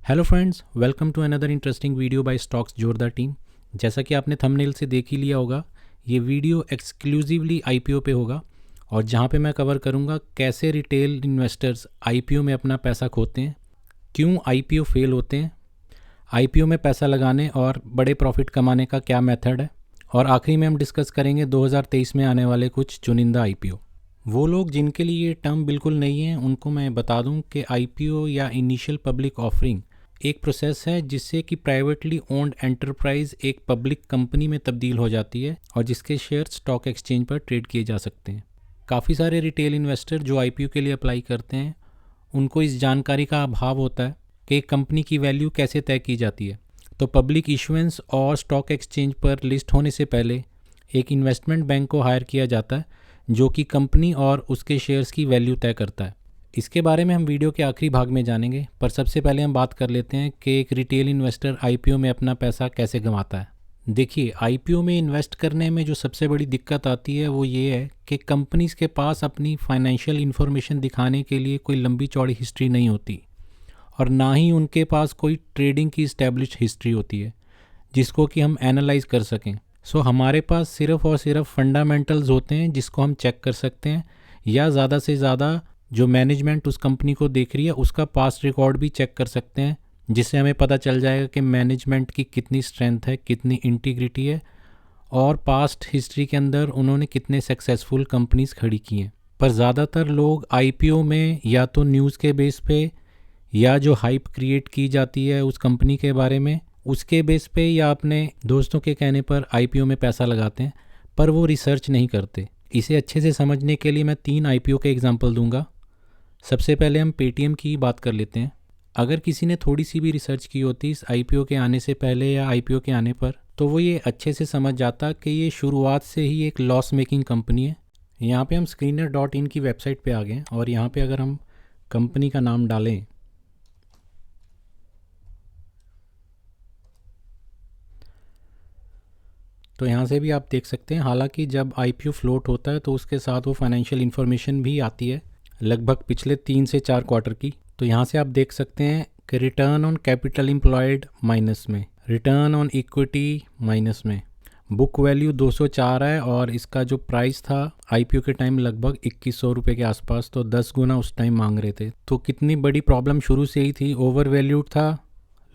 Hello friends, welcome to another interesting video by stocks Jordar team. जैसा कि आपने thumbnail से देख ही लिया होगा, ये वीडियो एक्सक्लूसिवली आईपीओ पे होगा और जहाँ पे मैं कवर करूँगा कैसे रिटेल इन्वेस्टर्स आईपीओ में अपना पैसा खोते हैं, क्यों आईपीओ फेल होते हैं, आईपीओ में पैसा लगाने और बड़े प्रॉफिट कमाने का क्या मेथड है, और आखिरी में हम डिस्कस करेंगे 2023 में आने वाले कुछ चुनिंदा आईपीओ। वो लोग जिनके लिए ये टर्म बिल्कुल नहीं है उनको मैं बता दूं कि आईपीओ या इनिशियल पब्लिक ऑफरिंग एक प्रोसेस है जिससे कि प्राइवेटली ओन्ड एंटरप्राइज एक पब्लिक कंपनी में तब्दील हो जाती है और जिसके शेयर स्टॉक एक्सचेंज पर ट्रेड किए जा सकते हैं। काफ़ी सारे रिटेल इन्वेस्टर जो आईपीओ के लिए अप्लाई करते हैं उनको इस जानकारी का अभाव होता है कि एक कंपनी की वैल्यू कैसे तय की जाती है। तो पब्लिक इशुएंस और स्टॉक एक्सचेंज पर लिस्ट होने से पहले एक इन्वेस्टमेंट बैंक को हायर किया जाता है जो कि कंपनी और उसके शेयर्स की वैल्यू तय करता है। इसके बारे में हम वीडियो के आखिरी भाग में जानेंगे, पर सबसे पहले हम बात कर लेते हैं कि एक रिटेल इन्वेस्टर आईपीओ में अपना पैसा कैसे गंवाता है। देखिए, आईपीओ में इन्वेस्ट करने में जो सबसे बड़ी दिक्कत आती है वो ये है कि कंपनीज के पास अपनी फाइनेंशियल इन्फॉर्मेशन दिखाने के लिए कोई लंबी चौड़ी हिस्ट्री नहीं होती और ना ही उनके पास कोई ट्रेडिंग की इस्टेब्लिश हिस्ट्री होती है जिसको कि हम एनालाइज कर सकें। सो हमारे पास सिर्फ और सिर्फ फंडामेंटल्स होते हैं जिसको हम चेक कर सकते हैं, या ज़्यादा से ज़्यादा जो मैनेजमेंट उस कंपनी को देख रही है उसका पास्ट रिकॉर्ड भी चेक कर सकते हैं, जिससे हमें पता चल जाएगा कि मैनेजमेंट की कितनी स्ट्रेंथ है, कितनी इंटीग्रिटी है और पास्ट हिस्ट्री के अंदर उन्होंने कितने सक्सेसफुल कंपनीज खड़ी की हैं। पर ज़्यादातर लोग आईपीओ में या तो न्यूज़ के बेस पे या जो हाइप क्रिएट की जाती है उस कंपनी के बारे में उसके बेस पे या अपने दोस्तों के कहने पर आईपीओ में पैसा लगाते हैं, पर वो रिसर्च नहीं करते। इसे अच्छे से समझने के लिए मैं 3 आईपीओ के एग्जांपल दूंगा। सबसे पहले हम पेटीएम की बात कर लेते हैं। अगर किसी ने थोड़ी सी भी रिसर्च की होती इस आईपीओ के आने से पहले या आईपीओ के आने पर, तो वो ये अच्छे से समझ जाता कि ये शुरुआत से ही एक लॉस मेकिंग कंपनी है। यहाँ पे हम screener.in की वेबसाइट पे आ गए और यहाँ पे अगर हम कंपनी का नाम डालें तो यहाँ से भी आप देख सकते हैं। हालांकि जब आईपीओ फ्लोट होता है तो उसके साथ वो फाइनेंशियल इन्फॉर्मेशन भी आती है लगभग पिछले 3 से 4 क्वार्टर की। तो यहाँ से आप देख सकते हैं कि return on capital employed minus में, रिटर्न ऑन इक्विटी माइनस में, बुक वैल्यू 204 है और इसका जो प्राइस था आईपीओ के टाइम लगभग 2100 रुपये के आसपास, तो 10 गुना उस टाइम मांग रहे थे। तो कितनी बड़ी प्रॉब्लम शुरू से ही थी, ओवर वैल्यूड था,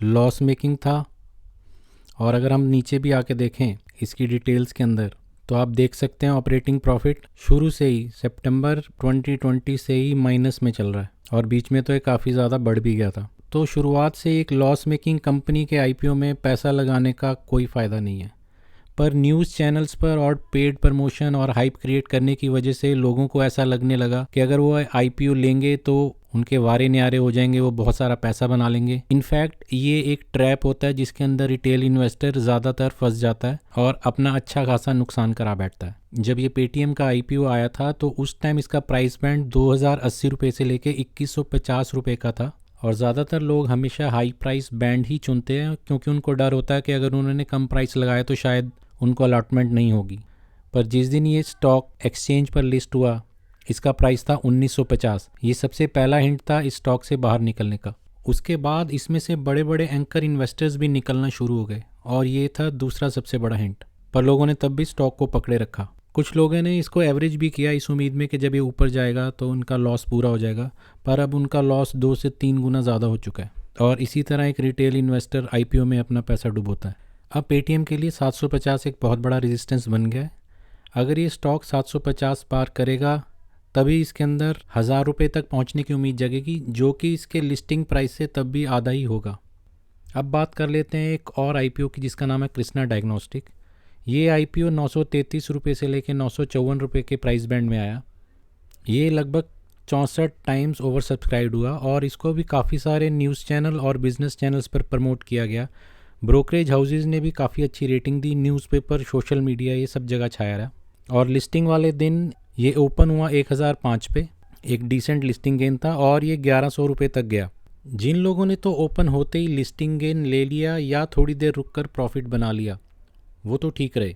लॉस मेकिंग था। और अगर हम नीचे भी आके देखें इसकी डिटेल्स के अंदर तो आप देख सकते हैं ऑपरेटिंग प्रॉफिट शुरू से ही सितंबर 2020 से ही माइनस में चल रहा है और बीच में तो ये काफ़ी ज़्यादा बढ़ भी गया था। तो शुरुआत से एक लॉस मेकिंग कंपनी के आईपीओ में पैसा लगाने का कोई फ़ायदा नहीं है। पर न्यूज़ चैनल्स पर और पेड प्रमोशन और हाइप क्रिएट करने की वजह से लोगों को ऐसा लगने लगा कि अगर वो आईपीओ लेंगे तो उनके वारे न्यारे हो जाएंगे, वो बहुत सारा पैसा बना लेंगे। इनफैक्ट ये एक ट्रैप होता है जिसके अंदर रिटेल इन्वेस्टर ज़्यादातर फंस जाता है और अपना अच्छा खासा नुकसान करा बैठता है। जब ये पेटीएम का आईपीओ आया था तो उस टाइम इसका प्राइस बैंड 2080 रुपये से लेके 2150 रुपये का था और ज़्यादातर लोग हमेशा हाई प्राइस बैंड ही चुनते हैं क्योंकि उनको डर होता है कि अगर उन्होंने कम प्राइस लगाया तो शायद उनको अलॉटमेंट नहीं होगी। पर जिस दिन ये स्टॉक एक्सचेंज पर लिस्ट हुआ इसका प्राइस था 1950। ये सबसे पहला हिंट था इस स्टॉक से बाहर निकलने का। उसके बाद इसमें से बड़े बड़े एंकर इन्वेस्टर्स भी निकलना शुरू हो गए और ये था दूसरा सबसे बड़ा हिंट। पर लोगों ने तब भी स्टॉक को पकड़े रखा। कुछ लोगों ने इसको एवरेज भी किया इस उम्मीद में कि जब ये ऊपर जाएगा तो उनका लॉस पूरा हो जाएगा, पर अब उनका लॉस 2 से 3 गुना ज़्यादा हो चुका है। और इसी तरह एक रिटेल इन्वेस्टर आईपीओ में अपना पैसा डुबोता है। अब पेटीएम के लिए 750 एक बहुत बड़ा रेजिस्टेंस बन गया है। अगर ये स्टॉक 750 पार करेगा तभी इसके अंदर 1000 रुपये तक पहुंचने की उम्मीद जगेगी, जो कि इसके लिस्टिंग प्राइस से तब भी आधा ही होगा। अब बात कर लेते हैं एक और आईपीओ की जिसका नाम है कृष्णा डायग्नोस्टिक। ये आईपीओ 933 रुपये से लेकर 954 रुपये के प्राइस बैंड में आया। ये लगभग 64 टाइम्स ओवर सब्सक्राइब हुआ और इसको भी काफ़ी सारे न्यूज़ चैनल और बिजनेस चैनल्स पर प्रमोट किया गया। ब्रोकरेज हाउसेज ने भी काफ़ी अच्छी रेटिंग दी, न्यूज़पेपर, सोशल मीडिया, ये सब जगह छाया रहा। और लिस्टिंग वाले दिन ये ओपन हुआ 1005 पे, एक डिसेंट लिस्टिंग गेन था और ये 1100 रुपये तक गया। जिन लोगों ने तो ओपन होते ही लिस्टिंग गेन ले लिया या थोड़ी देर रुककर प्रॉफिट बना लिया वो तो ठीक रहे,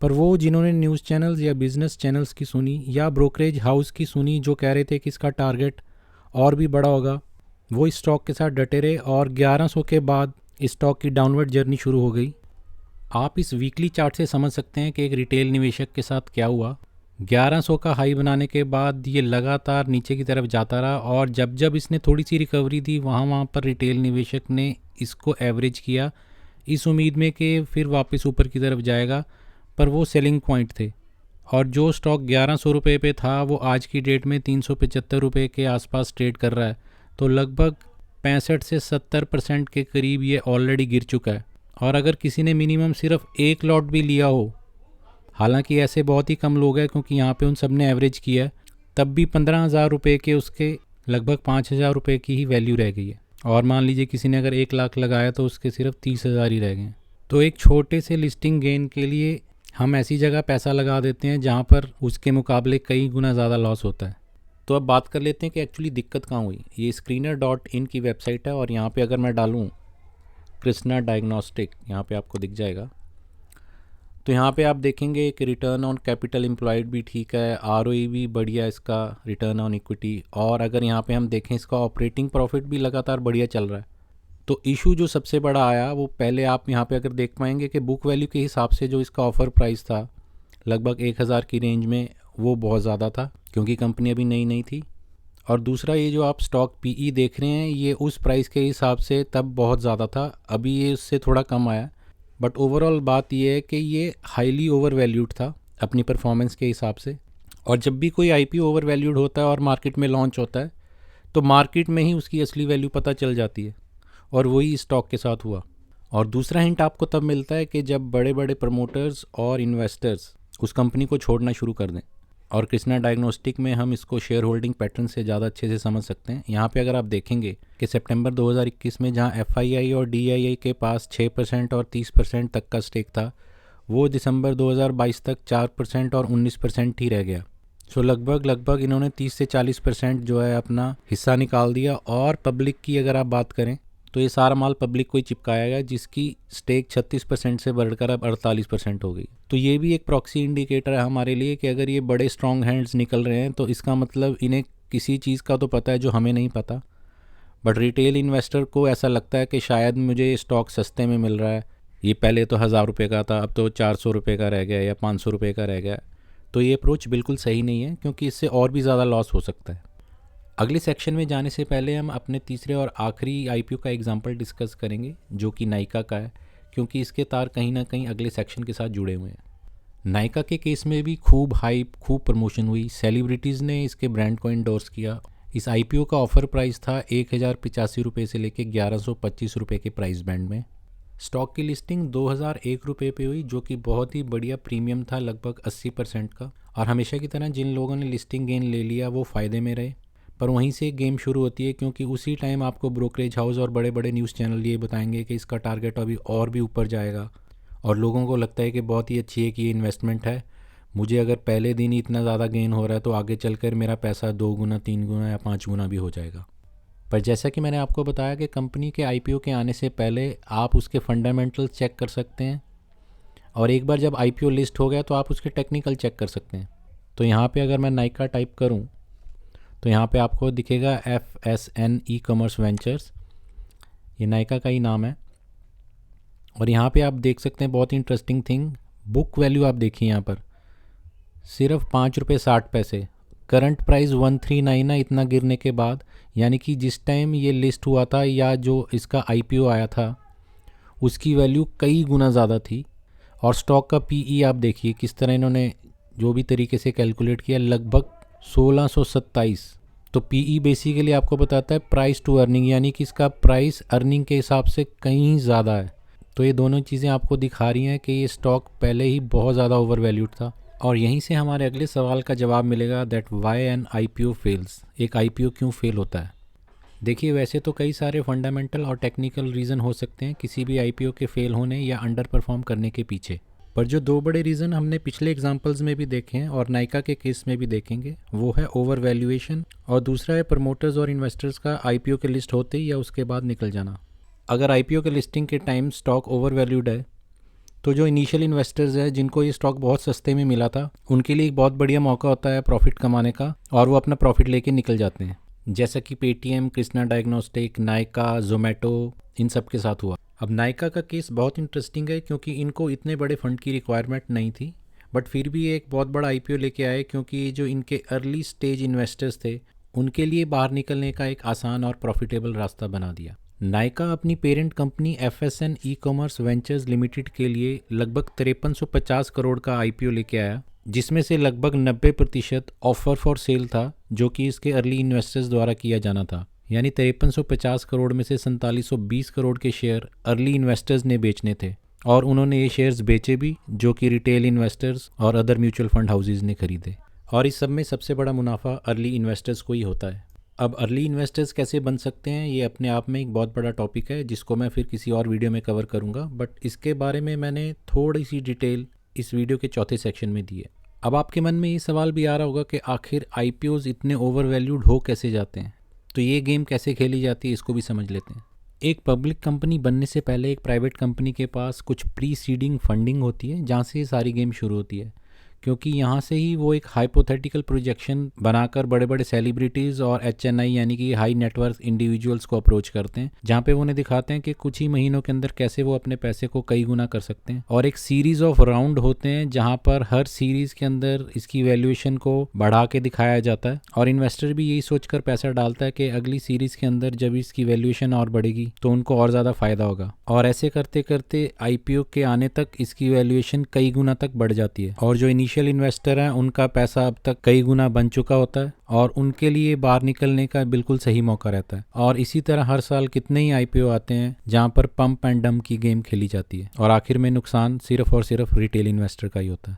पर वो जिन्होंने न्यूज़ चैनल्स या बिजनेस चैनल्स की सुनी या ब्रोकरेज हाउस की सुनी जो कह रहे थे कि इसका टारगेट और भी बड़ा होगा, वो इस स्टॉक के साथ डटे रहे और 1100 के बाद इस स्टॉक की डाउनवर्ड जर्नी शुरू हो गई। आप इस वीकली चार्ट से समझ सकते हैं कि एक रिटेल निवेशक के साथ क्या हुआ। 1100 का हाई बनाने के बाद ये लगातार नीचे की तरफ जाता रहा और जब जब इसने थोड़ी सी रिकवरी दी वहाँ पर रिटेल निवेशक ने इसको एवरेज किया इस उम्मीद में कि फिर वापस ऊपर की तरफ जाएगा, पर वो सेलिंग पॉइंट थे। और जो स्टॉक 1100 रुपये पे था वो आज की डेट में 375 रुपये के आसपास ट्रेड कर रहा है। तो लगभग 65 से 70% के करीब ये ऑलरेडी गिर चुका है। और अगर किसी ने मिनिमम सिर्फ एक लॉट भी लिया हो, हालांकि ऐसे बहुत ही कम लोग हैं क्योंकि यहाँ पे उन सब ने एवरेज किया है, तब भी 15,000 रुपये के उसके लगभग 5,000 रुपये की ही वैल्यू रह गई है। और मान लीजिए किसी ने अगर 1 लाख लगाया तो उसके सिर्फ 30,000 ही रह गए। तो एक छोटे से लिस्टिंग गेन के लिए हम ऐसी जगह पैसा लगा देते हैं जहाँ पर उसके मुकाबले कई गुना ज़्यादा लॉस होता है। तो अब बात कर लेते हैं कि एक्चुअली दिक्कत कहाँ हुई। ये screener.in की वेबसाइट है और यहाँ पे अगर मैं डालूँ कृष्णा डायग्नोस्टिक, यहाँ पे आपको दिख जाएगा। तो यहाँ पे आप देखेंगे कि रिटर्न ऑन कैपिटल एम्प्लॉयड भी ठीक है, ROE भी बढ़िया इसका, रिटर्न ऑन इक्विटी, और अगर यहाँ पे हम देखें इसका ऑपरेटिंग प्रॉफिट भी लगातार बढ़िया चल रहा है। तो इशू जो सबसे बड़ा आया वो पहले आप यहाँ पे अगर देख पाएंगे कि बुक वैल्यू के हिसाब से जो इसका ऑफ़र प्राइस था लगभग 1,000 की रेंज में, वो बहुत ज़्यादा था क्योंकि कंपनी अभी नई नई थी। और दूसरा ये जो आप स्टॉक PE देख रहे हैं ये उस प्राइस के हिसाब से तब बहुत ज़्यादा था, अभी ये उससे थोड़ा कम आया। बट ओवरऑल बात ये है कि ये हाईली ओवर वैल्यूड था अपनी परफॉर्मेंस के हिसाब से। और जब भी कोई IPO ओवर वैल्यूड होता है और मार्केट में लॉन्च होता है तो मार्केट में ही उसकी असली वैल्यू पता चल जाती है, और वही स्टॉक के साथ हुआ। और दूसरा हिंट आपको तब मिलता है कि जब बड़े बड़े प्रमोटर्स और इन्वेस्टर्स उस कंपनी को छोड़ना शुरू कर दें। और कृष्णा डायग्नोस्टिक में हम इसको शेयर होल्डिंग पैटर्न से ज़्यादा अच्छे से समझ सकते हैं। यहाँ पे अगर आप देखेंगे कि सितंबर 2021 में जहाँ FII और DII के पास 6% और 30% तक का स्टेक था, वो दिसंबर 2022 तक 4% और 19% ही रह गया। सो लगभग इन्होंने 30 से 40% जो है अपना हिस्सा निकाल दिया। और पब्लिक की अगर आप बात करें तो ये सारा माल पब्लिक को ही चिपकाया गया, जिसकी स्टेक 36% से बढ़कर अब 48% हो गई। तो ये भी एक प्रॉक्सी इंडिकेटर है हमारे लिए कि अगर ये बड़े स्ट्रॉन्ग हैंड्स निकल रहे हैं तो इसका मतलब इन्हें किसी चीज़ का तो पता है जो हमें नहीं पता। बट रिटेल इन्वेस्टर को ऐसा लगता है कि शायद मुझे ये स्टॉक सस्ते में मिल रहा है, ये पहले तो 1,000 रुपये का था अब तो 400 रुपये का रह गया या 500 रुपये का रह गया। तो ये अप्रोच बिल्कुल सही नहीं है क्योंकि इससे और भी ज़्यादा लॉस हो सकता है। अगले सेक्शन में जाने से पहले हम अपने तीसरे और आखिरी IPO का एग्जाम्पल डिस्कस करेंगे जो कि नाइका का है, क्योंकि इसके तार कहीं ना कहीं अगले सेक्शन के साथ जुड़े हुए हैं। नाइका के केस में भी खूब हाइप, खूब प्रमोशन हुई, सेलिब्रिटीज़ ने इसके ब्रांड को इंडोर्स किया। इस IPO का ऑफ़र प्राइस था 1,085 रुपये से लेकर 1,125 रुपये के प्राइस बैंड में। स्टॉक की लिस्टिंग 2,001 रुपये पे हुई, जो कि बहुत ही बढ़िया प्रीमियम था, लगभग 80% का। और हमेशा की तरह जिन लोगों ने लिस्टिंग गेन ले लिया वो फ़ायदे में रहे। पर वहीं से गेम शुरू होती है क्योंकि उसी टाइम आपको ब्रोकरेज हाउस और बड़े बड़े न्यूज़ चैनल ये बताएंगे कि इसका टारगेट अभी और भी ऊपर जाएगा। और लोगों को लगता है कि बहुत ही अच्छी है कि ये इन्वेस्टमेंट है, मुझे अगर पहले दिन ही इतना ज़्यादा गेन हो रहा है तो आगे चलकर मेरा पैसा 2 गुना, 3 गुना या 5 गुना भी हो जाएगा। पर जैसा कि मैंने आपको बताया कि कंपनी के IPO के आने से पहले आप उसके फंडामेंटल्स चेक कर सकते हैं, और एक बार जब IPO लिस्ट हो गया तो आप उसके टेक्निकल चेक कर सकते हैं। तो यहाँ पे अगर मैं नाइका टाइप करूँ तो यहाँ पे आपको दिखेगा FSN ई-कॉमर्स वेंचर्स, ये नाइका का ही नाम है। और यहाँ पे आप देख सकते हैं बहुत ही इंटरेस्टिंग थिंग, बुक वैल्यू आप देखिए यहाँ पर सिर्फ 5 रुपये 60 पैसे, करंट प्राइस 139 है इतना गिरने के बाद, यानी कि जिस टाइम ये लिस्ट हुआ था या जो इसका IPO आया था उसकी वैल्यू कई गुना ज़्यादा थी। और स्टॉक का PE आप देखिए किस तरह इन्होंने जो भी तरीके से कैलकुलेट किया, लगभग 1627। तो PE बेसिकली आपको बताता है प्राइस टू अर्निंग, यानी कि इसका प्राइस अर्निंग के हिसाब से कहीं ज़्यादा है। तो ये दोनों चीज़ें आपको दिखा रही हैं कि ये स्टॉक पहले ही बहुत ज़्यादा ओवर वैल्यूड था। और यहीं से हमारे अगले सवाल का जवाब मिलेगा, that why an IPO fails, एक IPO क्यों फेल होता है। देखिए वैसे तो कई सारे फंडामेंटल और टेक्निकल रीज़न हो सकते हैं किसी भी IPO के फेल होने या अंडर परफॉर्म करने के पीछे, पर जो 2 बड़े रीज़न हमने पिछले एग्जांपल्स में भी देखे हैं और नाइका के केस में भी देखेंगे, वो है ओवर वैल्यूएशन और दूसरा है प्रमोटर्स और इन्वेस्टर्स का IPO के लिस्ट होते ही या उसके बाद निकल जाना। अगर IPO के लिस्टिंग के टाइम स्टॉक ओवर वैल्यूड है तो जो इनिशियल इन्वेस्टर्स हैं जिनको ये स्टॉक बहुत सस्ते में मिला था, उनके लिए एक बहुत बढ़िया मौका होता है प्रॉफिट कमाने का, और वो अपना प्रॉफिट लेके निकल जाते हैं। जैसा कि पेटीएम, कृष्णा डायग्नोस्टिक, नायका, जोमेटो, इन सब के साथ हुआ। अब नायका का केस बहुत इंटरेस्टिंग है क्योंकि इनको इतने बड़े फंड की रिक्वायरमेंट नहीं थी, बट फिर भी एक बहुत बड़ा आईपीओ लेके आए क्योंकि जो इनके अर्ली स्टेज इन्वेस्टर्स थे उनके लिए बाहर निकलने का एक आसान और प्रॉफिटेबल रास्ता बना दिया। नायका अपनी parent company एफएसएन e commerce ventures limited के लिए लगभग 5350 करोड़ का आईपीओ लेके आया, जिसमें से लगभग 90% ऑफर फॉर सेल था जो कि इसके अर्ली इन्वेस्टर्स द्वारा किया जाना था। यानी 5350 करोड़ में से 4720 करोड़ के शेयर अर्ली इन्वेस्टर्स ने बेचने थे और उन्होंने ये शेयर्स बेचे भी, जो कि रिटेल इन्वेस्टर्स और अदर म्यूचुअल फंड हाउसेज ने खरीदे। और इस सब में सबसे बड़ा मुनाफा अर्ली इन्वेस्टर्स को ही होता है। अब अर्ली इन्वेस्टर्स कैसे बन सकते हैं ये अपने आप में एक बहुत बड़ा टॉपिक है जिसको मैं फिर किसी और वीडियो में कवर करूँगा, बट इसके बारे में मैंने थोड़ी सी डिटेल इस वीडियो के चौथे सेक्शन में दी है। अब आपके मन में ये सवाल भी आ रहा होगा कि आखिर आईपीओज इतने ओवर वैल्यूड हो कैसे जाते हैं, तो ये गेम कैसे खेली जाती है इसको भी समझ लेते हैं। एक पब्लिक कंपनी बनने से पहले एक प्राइवेट कंपनी के पास कुछ प्री सीडिंग फंडिंग होती है जहाँ से ये सारी गेम शुरू होती है, क्योंकि यहाँ से ही वो एक हाइपोथेटिकल प्रोजेक्शन बनाकर बड़े बड़े सेलिब्रिटीज़ और एचएनआई यानी कि हाई नेटवर्थ इंडिविजुअल्स को अप्रोच करते हैं, जहाँ पे वो उन्हें दिखाते हैं कि कुछ ही महीनों के अंदर कैसे वो अपने पैसे को कई गुना कर सकते हैं। और एक सीरीज ऑफ राउंड होते हैं जहाँ पर हर सीरीज के अंदर इसकी वैल्यूएशन को बढ़ा के दिखाया जाता है और इन्वेस्टर भी यही सोचकर पैसा डालता है कि अगली सीरीज के अंदर जब इसकी वैल्यूएशन और बढ़ेगी तो उनको और ज़्यादा फायदा होगा। और ऐसे करते करते आईपीओ के आने तक इसकी वैल्यूएशन कई गुना तक बढ़ जाती है और जो इनिशियल इन्वेस्टर हैं उनका पैसा अब तक कई गुना बन चुका होता है और उनके लिए बाहर निकलने का बिल्कुल सही मौका रहता है। और इसी तरह हर साल कितने ही आईपीओ आते हैं जहां पर पंप एंड डंप की गेम खेली जाती है और आखिर में नुकसान सिर्फ और सिर्फ रिटेल इन्वेस्टर का ही होता है।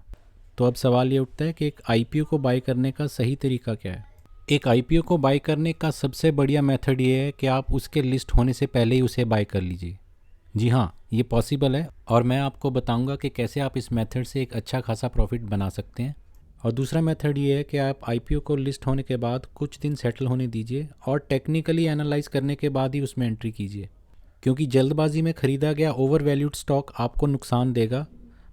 तो अब सवाल ये उठता है कि एक आईपीओ को बाय करने का सही तरीका क्या है। एक आईपीओ को बाय करने का सबसे बढ़िया मेथड ये है कि आप उसके लिस्ट होने से पहले ही उसे बाय कर लीजिए। जी हाँ, ये पॉसिबल है और मैं आपको बताऊंगा कि कैसे आप इस मेथड से एक अच्छा खासा प्रॉफिट बना सकते हैं। और दूसरा मेथड ये है कि आप आईपीओ को लिस्ट होने के बाद कुछ दिन सेटल होने दीजिए और टेक्निकली एनालाइज करने के बाद ही उसमें एंट्री कीजिए, क्योंकि जल्दबाजी में ख़रीदा गया ओवर वैल्यूड स्टॉक आपको नुकसान देगा,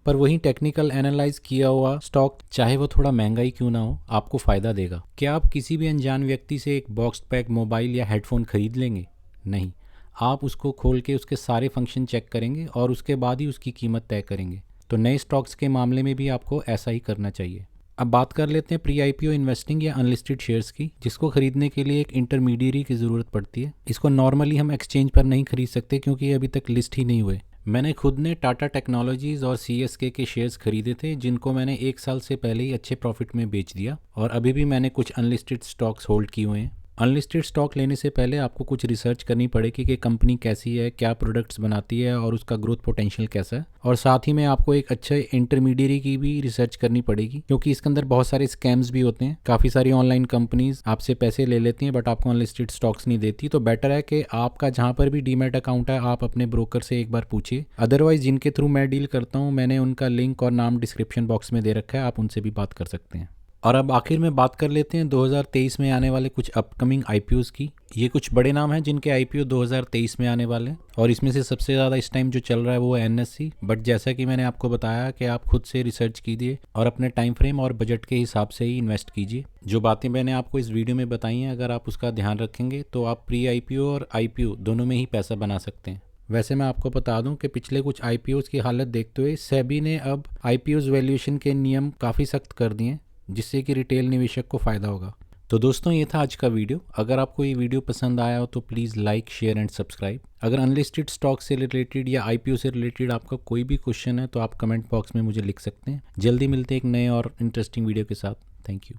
पर वहीं टेक्निकल एनालाइज किया हुआ स्टॉक चाहे वो थोड़ा महंगा ही क्यों ना हो आपको फ़ायदा देगा। क्या आप किसी भी अनजान व्यक्ति से एक बॉक्स पैक मोबाइल या हेडफोन खरीद लेंगे? नहीं, आप उसको खोल के उसके सारे फंक्शन चेक करेंगे और उसके बाद ही उसकी कीमत तय करेंगे। तो नए स्टॉक्स के मामले में भी आपको ऐसा ही करना चाहिए। अब बात कर लेते हैं प्री आईपीओ इन्वेस्टिंग या अनलिस्टेड शेयर्स की, जिसको खरीदने के लिए एक इंटरमीडियरी की ज़रूरत पड़ती है। इसको नॉर्मली हम एक्सचेंज पर नहीं खरीद सकते क्योंकि ये अभी तक लिस्ट ही नहीं हुए। मैंने खुद ने टाटा टेक्नोलॉजीज़ और सीएसके के शेयर्स खरीदे थे जिनको मैंने 1 साल से पहले ही अच्छे प्रॉफिट में बेच दिया और अभी भी मैंने कुछ अनलिस्टेड स्टॉक्स होल्ड किए हुए हैं। अनलिस्टेड स्टॉक लेने से पहले आपको कुछ रिसर्च करनी पड़ेगी कि कंपनी कैसी है, क्या प्रोडक्ट्स बनाती है और उसका ग्रोथ पोटेंशियल कैसा है। और साथ ही में आपको एक अच्छे इंटरमीडियरी की भी रिसर्च करनी पड़ेगी क्योंकि इसके अंदर बहुत सारे स्कैम्स भी होते हैं। काफ़ी सारी ऑनलाइन कंपनीज आपसे पैसे ले लेती हैं बट आपको अनलिस्टेड स्टॉक्स नहीं देती। तो बेटर है कि आपका जहाँ पर भी डीमैट अकाउंट है आप अपने ब्रोकर से एक बार पूछिए। अदरवाइज जिनके थ्रू मैं डील करता हूँ मैंने उनका लिंक और नाम डिस्क्रिप्शन बॉक्स में दे रखा है, आप उनसे भी बात कर सकते हैं। और अब आखिर में बात कर लेते हैं 2023 में आने वाले कुछ अपकमिंग आईपीओज़ की। ये कुछ बड़े नाम हैं जिनके आईपीओ 2023 में आने वाले हैं और इसमें से सबसे ज़्यादा इस टाइम जो चल रहा है वो है एनएससी। बट जैसा कि मैंने आपको बताया कि आप खुद से रिसर्च कीजिए और अपने टाइम फ्रेम और बजट के हिसाब से ही इन्वेस्ट कीजिए। जो बातें मैंने आपको इस वीडियो में बताई हैं अगर आप उसका ध्यान रखेंगे तो आप प्री आईपीओ और आईपीओ दोनों में ही पैसा बना सकते हैं। वैसे मैं आपको बता दूं कि पिछले कुछ आईपीओज़ की हालत देखते हुए सेबी ने अब आईपीओज़ वैल्यूएशन के नियम काफ़ी सख्त कर दिए हैं जिससे कि रिटेल निवेशक को फ़ायदा होगा। तो दोस्तों ये था आज का वीडियो। अगर आपको ये वीडियो पसंद आया हो तो please like, share and subscribe. अगर अनलिस्टेड स्टॉक से रिलेटेड या आईपीओ से रिलेटेड आपका कोई भी क्वेश्चन है तो आप कमेंट बॉक्स में मुझे लिख सकते हैं। जल्दी मिलते हैं एक नए और इंटरेस्टिंग वीडियो के साथ। Thank you.